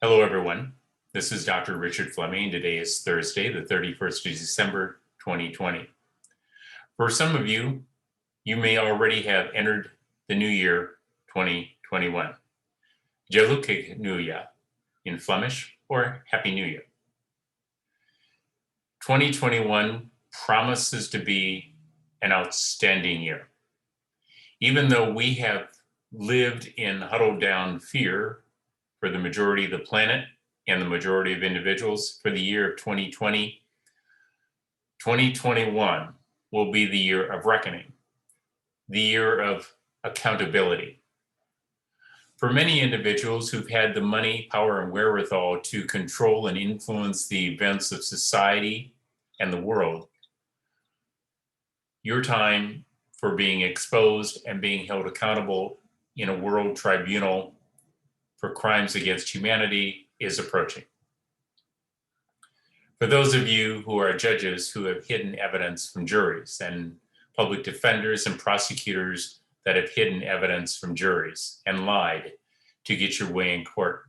Hello, everyone. This is Dr. Richard Fleming. Today is Thursday, the 31st of December, 2020. For some of you, you may already have entered the new year, 2021. Gelukkig Nieuwjaar in Flemish, or Happy New Year. 2021 promises to be an outstanding year. Even though we have lived in huddled down fear for the majority of the planet and the majority of individuals for the year of 2020, 2021 will be the year of reckoning, the year of accountability. For many individuals who've had the money, power, and wherewithal to control and influence the events of society and the world, your time for being exposed and being held accountable in a world tribunal for crimes against humanity is approaching. For those of you who are judges who have hidden evidence from juries, and public defenders and prosecutors that have hidden evidence from juries and lied to get your way in court.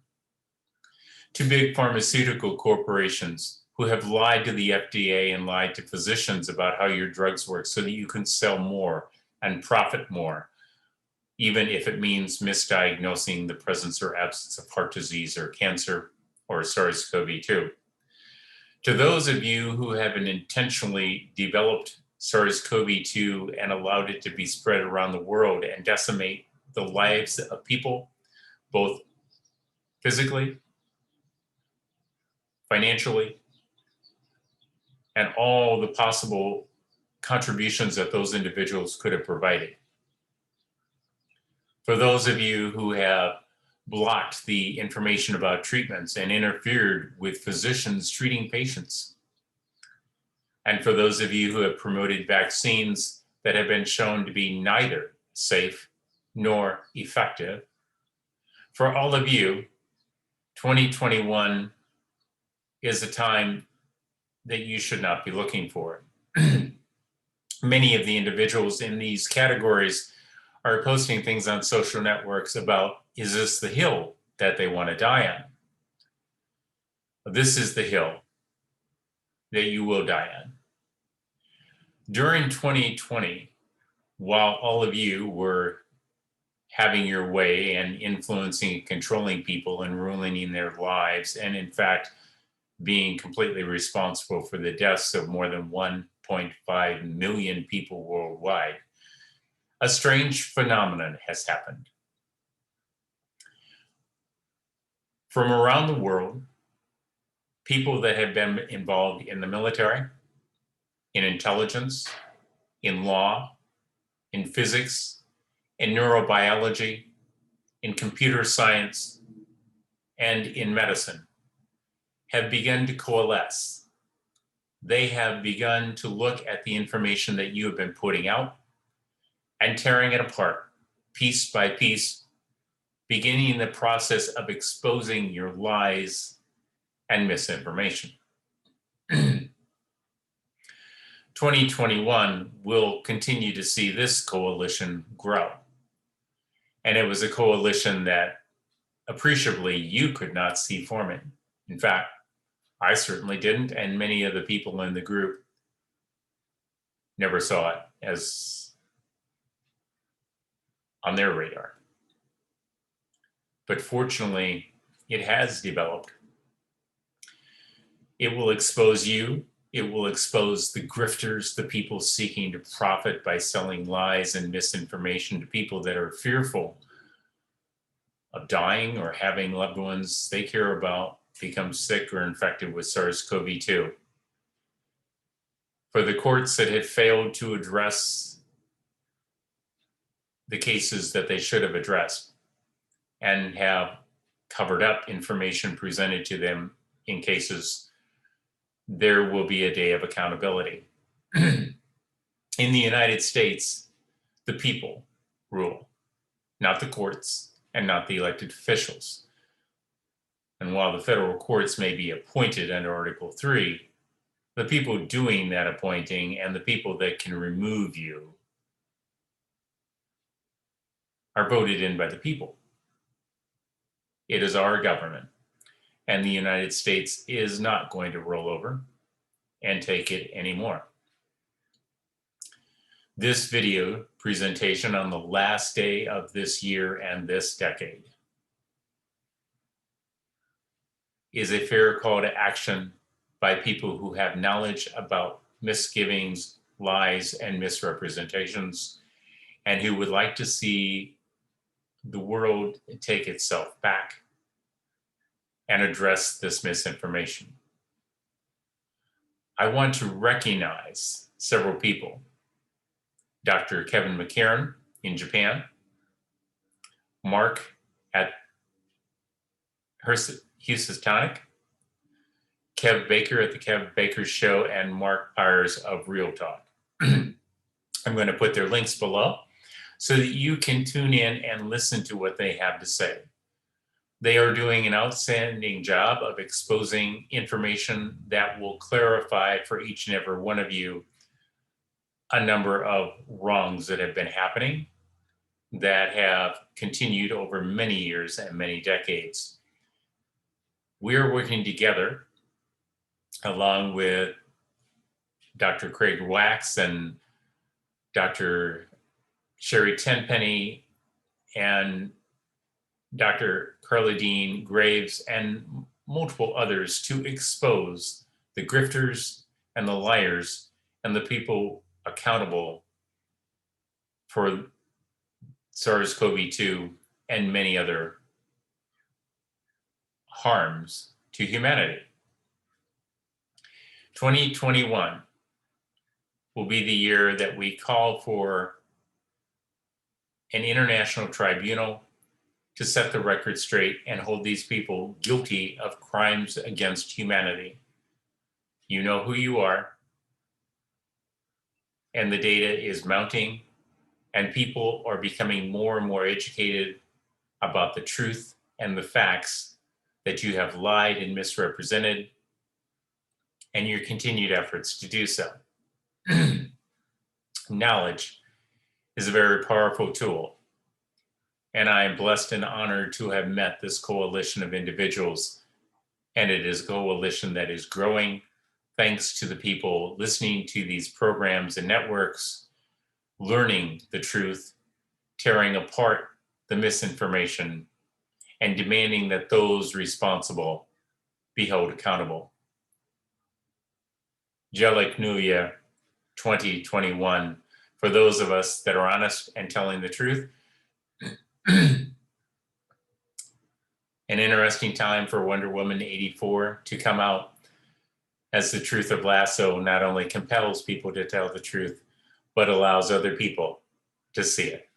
To big pharmaceutical corporations who have lied to the FDA and lied to physicians about how your drugs work so that you can sell more and profit more, even if it means misdiagnosing the presence or absence of heart disease or cancer or SARS-CoV-2. To those of you who have intentionally developed SARS-CoV-2 and allowed it to be spread around the world and decimate the lives of people, both physically, financially, and all the possible contributions that those individuals could have provided. For those of you who have blocked the information about treatments and interfered with physicians treating patients. And for those of you who have promoted vaccines that have been shown to be neither safe nor effective. For all of you, 2021 is a time that you should not be looking for. Many of the individuals in these categories are posting things on social networks about, is this the hill that they want to die on? This is the hill that you will die on. During 2020, while all of you were having your way and influencing and controlling people and ruining their lives, and in fact, being completely responsible for the deaths of more than 1.5 million people worldwide, a strange phenomenon has happened. From around the world, people that have been involved in the military, in intelligence, in law, in physics, in neurobiology, in computer science, and in medicine have begun to coalesce. They have begun to look at the information that you have been putting out and tearing it apart piece by piece, beginning the process of exposing your lies and misinformation. 2021 will continue to see this coalition grow. And it was a coalition that appreciably you could not see forming. In fact, I certainly didn't, and many of the people in the group never saw it as on their radar. But fortunately, it has developed. It will expose you. It will expose the grifters, the people seeking to profit by selling lies and misinformation to people that are fearful of dying or having loved ones they care about become sick or infected with SARS-CoV-2. For the courts that have failed to address the cases that they should have addressed and have covered up information presented to them in cases, there will be a day of accountability. In the United States, the people rule, not the courts and not the elected officials. And while the federal courts may be appointed under Article 3, the people doing that appointing and the people that can remove you are voted in by the people. It is our government. and the United States is not going to roll over and take it anymore. This video presentation on the last day of this year and this decade is a fair call to action by people who have knowledge about misgivings, lies, and misrepresentations, and who would like to see the world take itself back and address this misinformation. I want to recognize several people. Dr. Kevin McCarran in Japan, Mark at Housatonic, Kev Baker at the Kev Baker Show, and Mark Pyers of Real Talk. I'm going to put their links below so that you can tune in and listen to what they have to say. They are doing an outstanding job of exposing information that will clarify for each and every one of you a number of wrongs that have been happening that have continued over many years and many decades. We are working together along with Dr. Craig Wax and Dr. Sherry Tenpenny and Dr. Carla Dean Graves and multiple others to expose the grifters and the liars and the people accountable for SARS-CoV-2 and many other harms to humanity. 2021 will be the year that we call for an international tribunal to set the record straight and hold these people guilty of crimes against humanity. You know who you are, and the data is mounting, and people are becoming more and more educated about the truth and the facts that you have lied and misrepresented, and your continued efforts to do so. Knowledge is a very powerful tool, and I am blessed and honored to have met this coalition of individuals, and it is a coalition that is growing thanks to the people listening to these programs and networks, learning the truth, tearing apart the misinformation, and demanding that those responsible be held accountable. Jelek New Year 2021 for those of us that are honest and telling the truth. An interesting time for Wonder Woman 84 to come out, as the truth of Lasso not only compels people to tell the truth, but allows other people to see it.